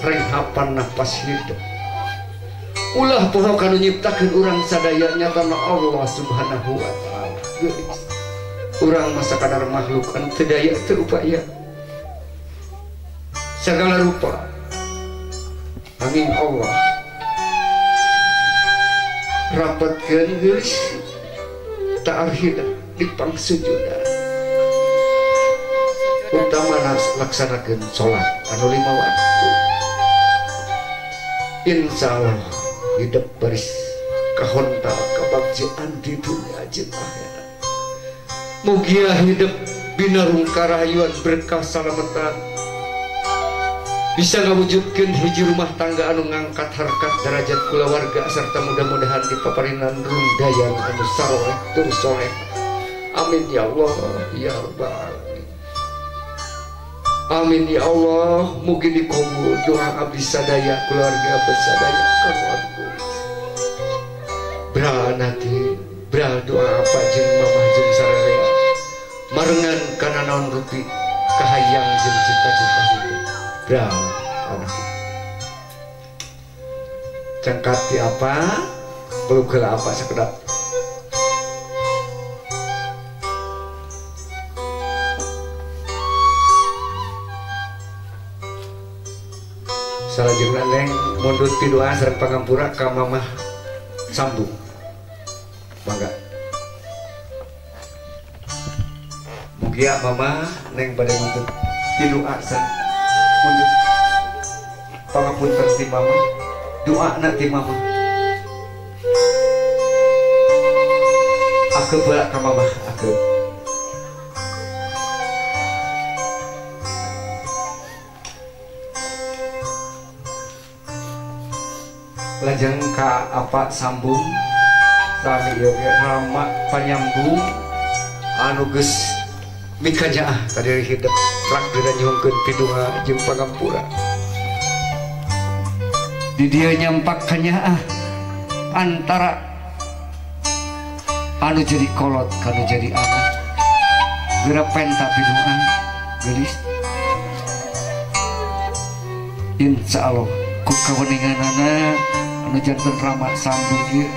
renghapan nafas hidup. Ulah poho kanu nyiptakeun urang sadaya nyatana Allah Subhanahu wa taala. Urang masa kadar makhluk anu teu daya teu upaya. Segala rupa angin Allah rapatkeun geus ta'arhina di pangsujudan. Utamana laksanakeun salat anu 5 waktu. Insyaallah hidup baris kahontal kabagjaan di dunia jeung akhirat. Mugia hidup binarung karahayuan berkah salamatan bisa ngawujudkeun hiji rumah tangga anu ngangkat harkat derajat kulawarga serta mudah-mudahan dipaparinan rundayan anu saroleh tur soleh. Amin ya Allah ya rabbal alamin. Amin ya Allah. Mugi dikabul doa abdi sadaya keluarga besadaya kawanku. Branati bra doa apa jeung mamah jeung sararea marengan kana naon rupi kahayang jeung cita-cita hidup. Bra anak cangkati apa beugel apa sekedap salajengna neng mundut ti doa sareng pangampura ka mamah sambung mangga mugia mamah neng bade mundut ti doa sareng mundut pangapunten ti mama doa nanti mama aku berak ke mama aku lajeng ka apa sambung sami yoga lama panyambung anu geus mikajaah kadiri hidup rak diranyungkeun pidunga jeung pangampura di dia nyampakkannya antara anu jadi kolot kanu jadi anak geura penta pidunga gelis insyaallah ku kaweninganana anu janten rama sambung ieu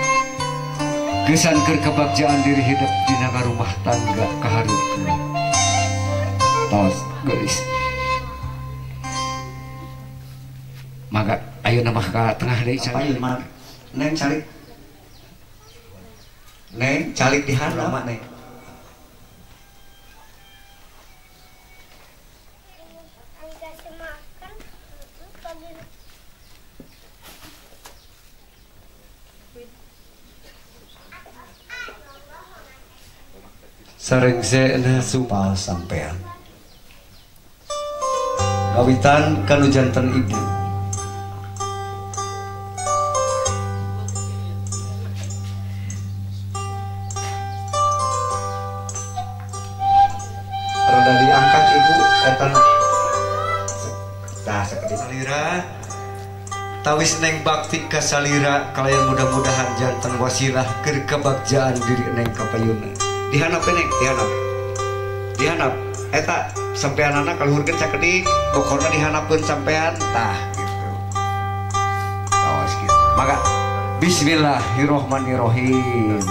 gesan keur kebagjaan diri hidup dina rumah tangga kahareupeun tos gelis maka ayo nama ke tengah deui cari neng calik di handap nama neng sareng zeuna supal sampean kawitan kanu janten ibu rada diangkat ibu etan dah sakedis salira tawis neng bakti ka salira kalayan mudah-mudahan janten wasilah keur kebagjaan diri neng kapayuna dihanap neng dihanap eta sampeanana kaluhurkeun sakedik bokorna dihanapkeun sampean tah gitu awas gitu maka bismillahirrahmanirrahim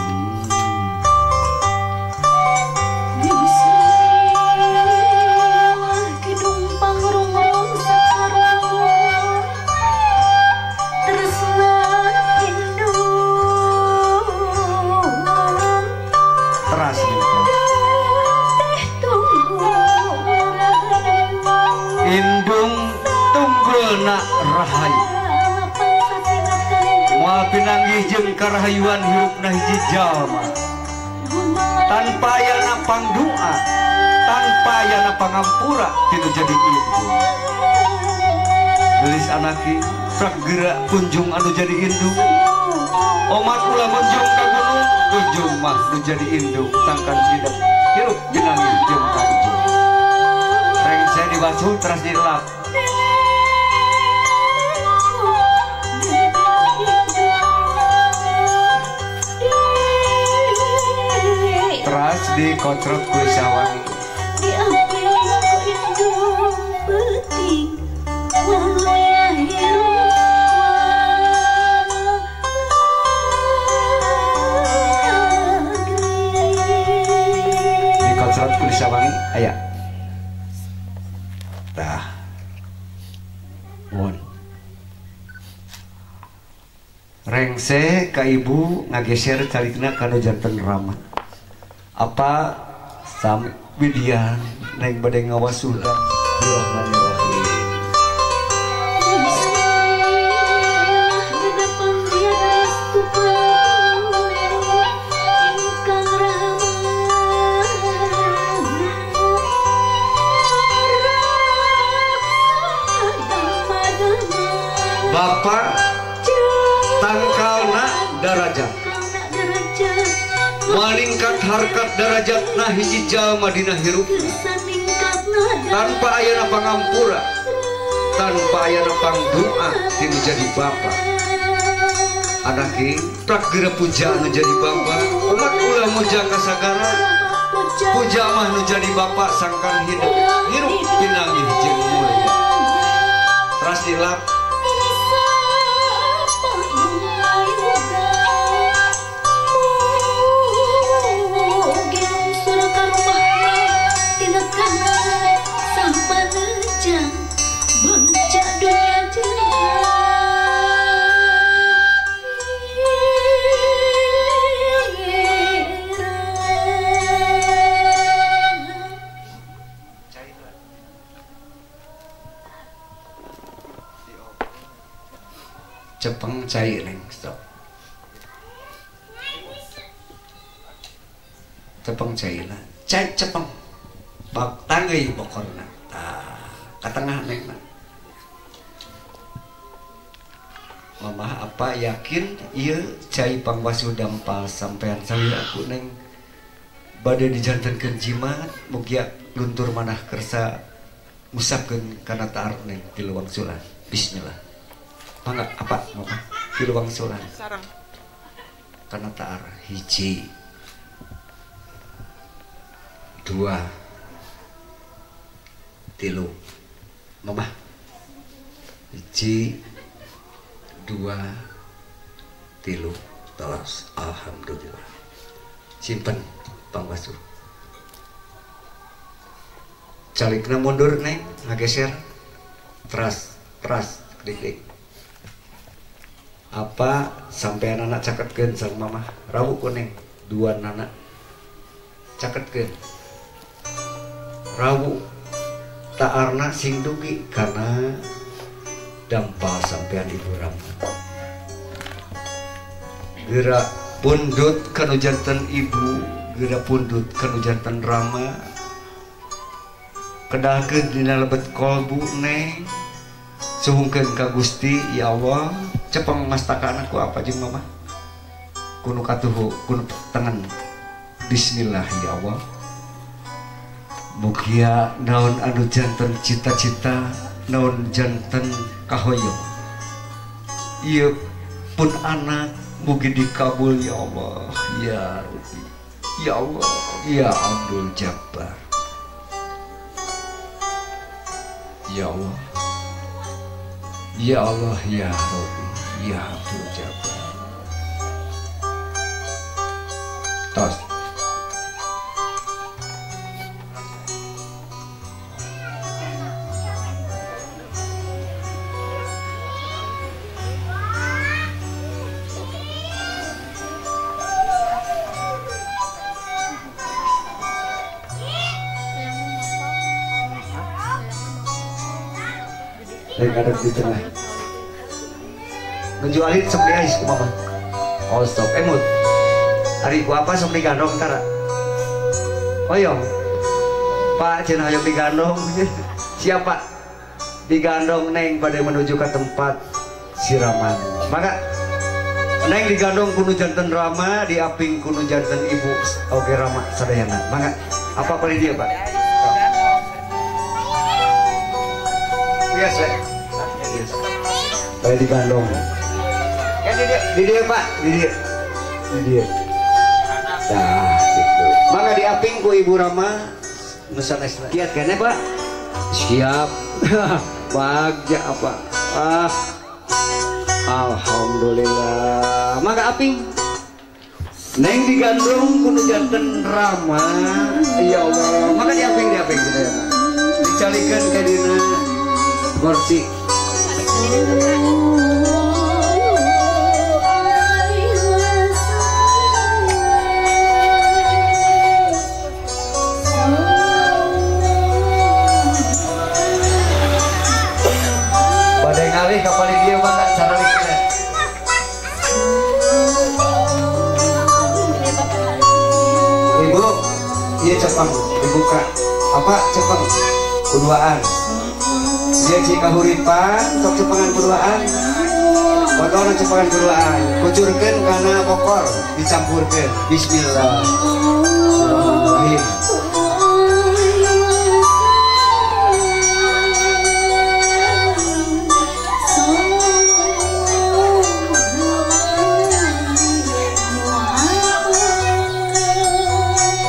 pinanggih jeung karahayuan hirupna hiji jalma tanpa ayana pangdoa tanpa ayana pangampura tinu jadi ibu gelis anaki prak geura kunjung anu jadi indung omat ulah munjung ka gunung kunjung mah nu jadi indung sangkan hidup hirup pinanggih jeung kanjung reng saya dibasuh teras dilap teras dikotrot ku sawang diambil ku indung penting walau Won. Rengse ka ibu ngageser calikna kana janten Rama. Apa sami Widya naik bade ngawasudan. Bismillahirrahmanirrahim. Bapak tangkalna darajat meningkat harkat darajat nah hiji jalma dina hirup tanpa ayana pangampura tanpa ayana pangdoa tinu jadi bapak anaki prak geura puja anu jadi bapak umat ulah muja kasagara puja mah nu jadi bapak sangkan hidup pinangih jeung mulia teras dilap cepeng cai neng stop cepeng cai lah cai cepeng bak tangai bokorna ke tengah neng mama apa yakin iya cai pangwasu dampal sampean salira aku neng badai dijantankeun jimat mugia luntur manah kersa musapkeun kana taar neng di luang sulan. Bismillah. Mangga apa mama di luang sulan sarang kana taar hiji 2 3 mama hiji 2 3 terus alhamdulillah simpen pangwasu calikna mundur neng ngageser teras dik apa sampai anak caketkeun sang mama rawu kuning 2 anak caketkeun rawu taarna sing dugi karena dampal sampean ibu Rama geura pundut kanu janten ibu geura pundut kanu janten Rama kedahkeun dina lebet kolbu neng suhungkeun ka Gusti ya Allah cepeng mastaka anakku apa jeung mama kunu katuhu kunu tengen bismillah ya Allah mugia naon anu janten cita-cita naon janten kahoyong ieu pun anak mugi dikabul ya Allah ya Rabbi ya Allah ya Abdul Jabbar ya Allah ya Allah ya Rabbi ya Abdul Jabbar tos dan ada di tengah menjualin sok diais ku mama oh stop emut hari ku apa sok digandong tara oyong pak cenah hayang digandong siapa digandong neng pada menuju ke tempat siraman maka neng digandong kuno janten Rama diaping kuno janten ibu oge Rama sadayana maka apa pada dia pak biasa pada digandong ya di dia pak di dia dah gitu maka diaping ku ibu Rama nusanes kiat kene pak siap bagja apa alhamdulillah maka aping neng digandong kudu janten Rama ya Allah maka diaping gitu ya dicalikan ke dina kursi Badai ngalih kapal dia mangga cara dikira. Ibu, iya cepeng dibuka. Apa cepeng? Kuduaan. Dia jika huripan, sok cepengan kuduaan. Bagaimana cepengan kuduaan? Kucurkan karena bokor, dicampurkan. Bismillahirrahmanirrahim.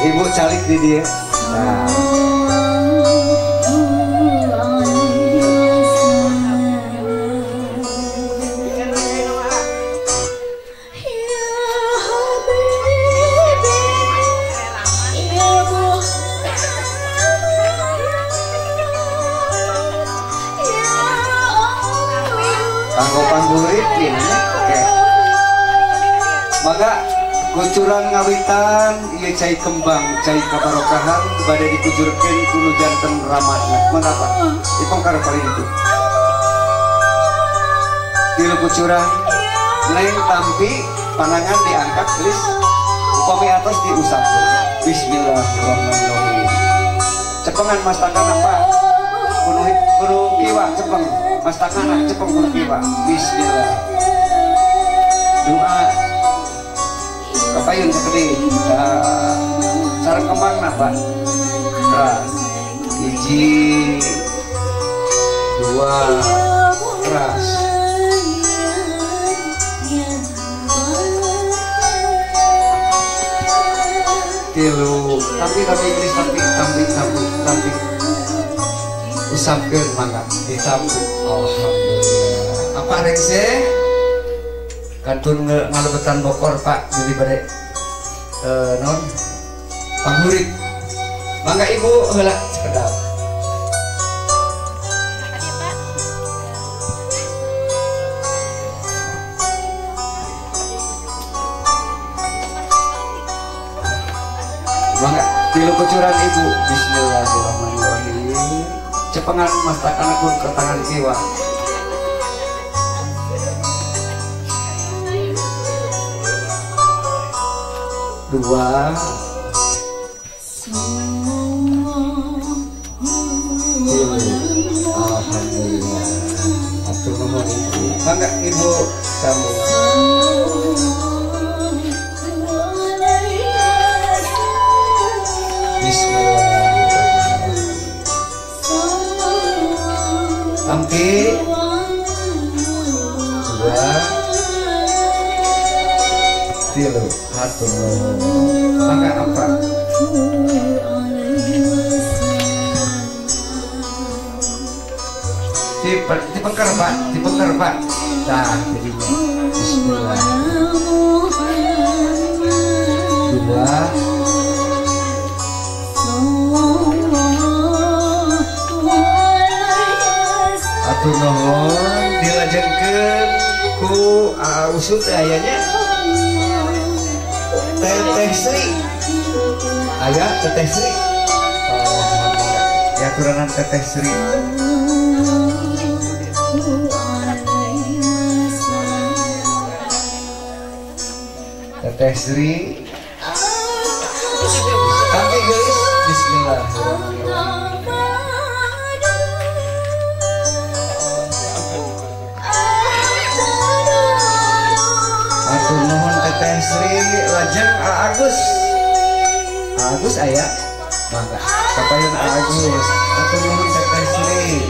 Ibu calik di dia. Nah. Tanggopan burit ini, oke. Maka kucuran ngawitan, iya cai kembang, cai kabarokahan, badai dikucurkan kuno jantan ramadna. Mengapa? Dipongkar paling itu. Tilu kucuran, neng tampi, panangan diangkat, tulis, upami atas diusap. Bismillahirrahmanirrahim. Cepengan mas tangan apa? Kuno kiwa cepeng. Mas tangan cepeng kuno kiwa. Bismillah. Doa. Kapayun sekali. Sarang kembang apa? Keras. Hiji, dua, keras. Tilu, tapi Inggris tapi usapkeun mangga ditambut. Alhamdulillah. Apa rengse? Kantun ngalebetan bokor Pak jadi bade non panghurit. Mangga Ibu heula sekedap. Mangga tilu kucuran Ibu. Bismillahirrahmanirrahim. Cepengan mas takan aku ke tangan kiwa. Dua, tilu. Alhamdulillah. Atur nuhun Ibu. Mangga Ibu kamu. Bismillahirrahmanirrahim. Tampi dua, tilu. Atur nuhun. Mangga apa? Dipengker Pak. Nah, jadinya. Bismillah. Dua. Atur nuhun dilajengkeun ku usut ayahnya. Teteh Sri. Aya Teteh Sri. Ya turanan Teteh Sri. Teteh Sri. Kaki guys. Bismillahirrahmanirrahim. Atur nuhun Teteh Sri lajeng Agus. Agus aya. Mangga. Kapayun Agus. Atur nuhun Teteh Sri.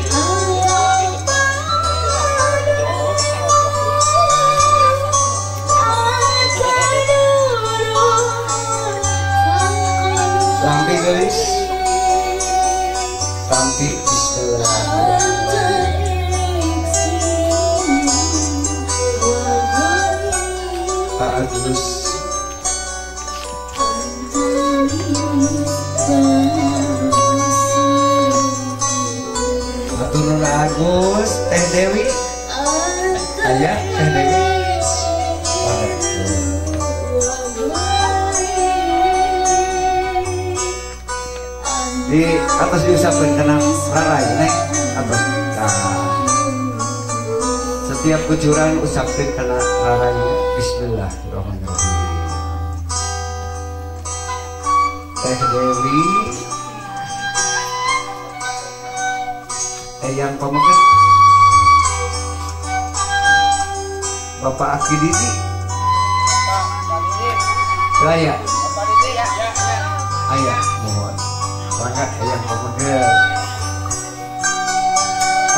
Tampi guys. Tampi bismillahirrahmanirrahim. Agus. Atur nuhun Agus, Teh Dewi. aya Teh Dewi di atas diusapkan kena rarai nek atas setiap kucuran usapkan kena rarainya. Bismillahirrahmanirrahim. Teh Dewi Eyang Pameket Bapak Aki Didi Raya ayah mohon Rangga Eyang Pameket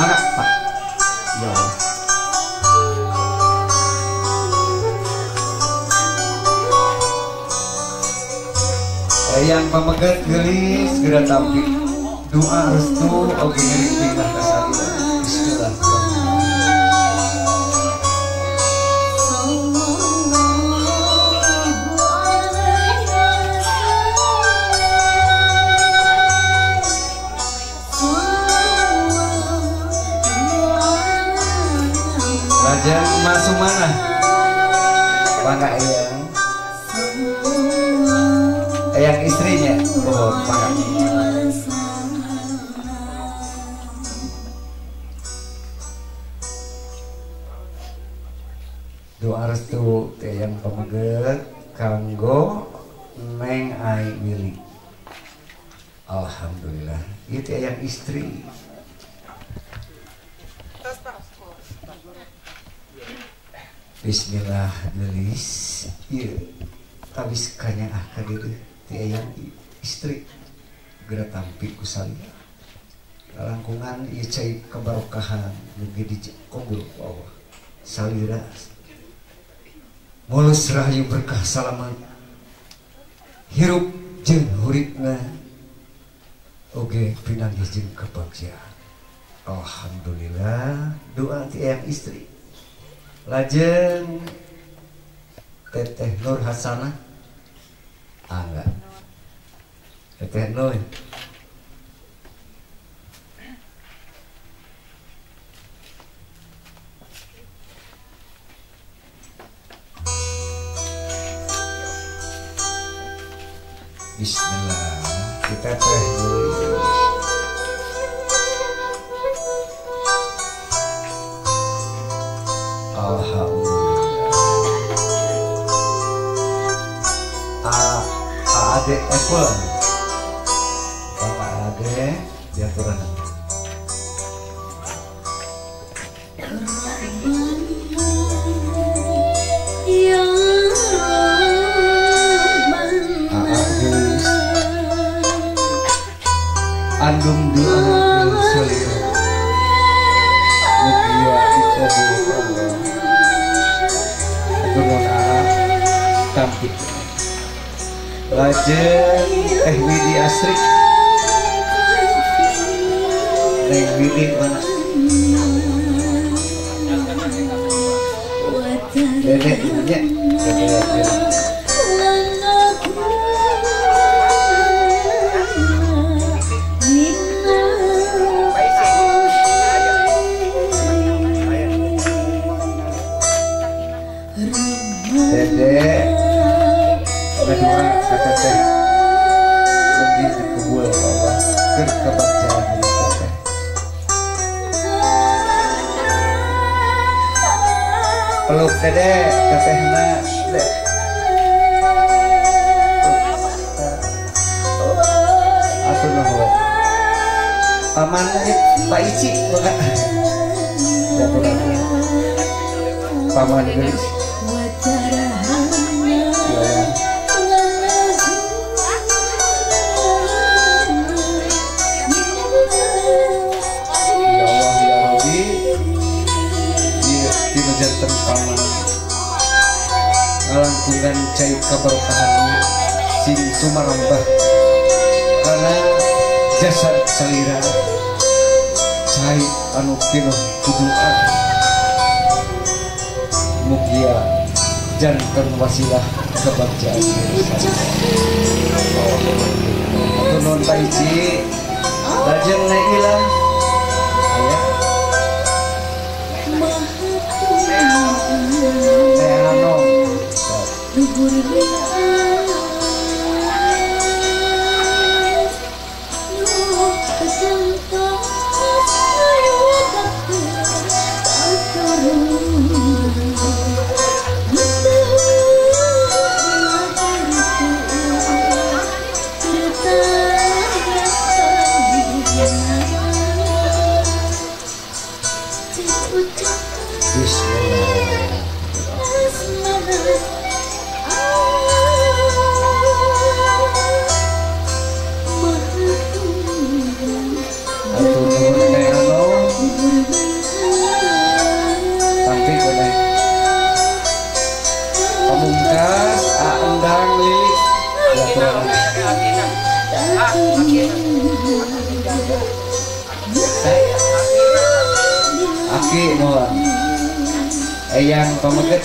mana Pak ya Eyang Pameket gelis segera tampil doa restu oge ngiring pindah ka salira. Bismillahirrahmanirrahim. Raja masuk mana? Bangga Eyang. Eyang istrinya. Oh, bangga. Doa restu Eyang Pameket kanggo Neng Ai Willy. Alhamdulillah itu Eyang istri. Bismillah gelis ieu tawis kanyaah ka dieu ti Eyang istri geura tampi ku salira langkungan ieu cai kabarokahan mugi dikabul ku Allah salira mulus rahayu berkah salamet hirup jeung huripna oge pinanggih jeung kabagjahan. Alhamdulillah doa ti Eyang istri. Lajeng Teteh Nur Hasanah enggak Teteh Nur Bismillah kita teh dulu. Alhamdulillah. Ade Apple Bapak Ade diaturan andung doa salira mugia dikabul Allah atur tampil lajeng Widi Asri Neng Widi mana dedek ibunya dedek kedua kata teh lebih dikabul Allah keur kabagjahan teh peluk dedek tetehna dek atuh nuhun paman Pak Ici boga paman geus jantan paman ngalangkungan cai kabarokahan sing sumarambah karena jasad salira cai anu pinuh kuduan mugia jantan wasilah kabagjahan aku non Pak Ici lajeng naik ilang ayah Aki mohon Eyang Pameget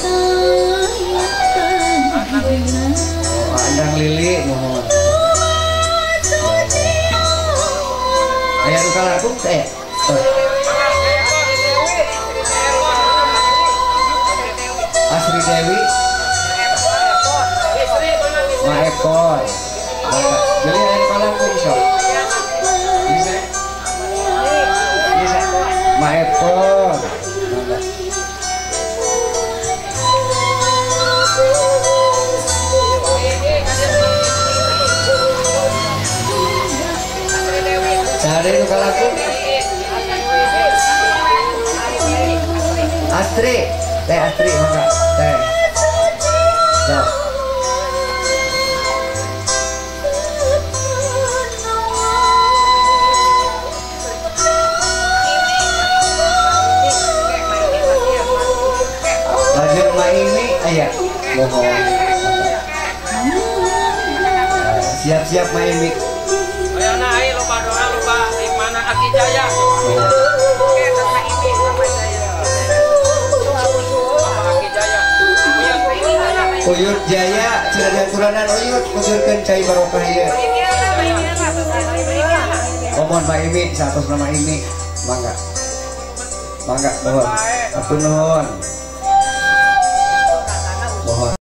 Andang Lili mohon Ayang Kalagung teh Asri Dewi Maekor jadi Ayang Kalagung sok bisa Maekor cari itu kalaku Astri teh Astri maka teh sok lanjut ma ini ayah mohon siap-siap ma ini Ayana ai loba doa loba mana Aki Jaya. Uyut Jaya cenah kuranan uyut kusurkeun cai barokah ieu. Mohon ma ini satos nama ini mangga. Mangga mohon. Atur nuhun.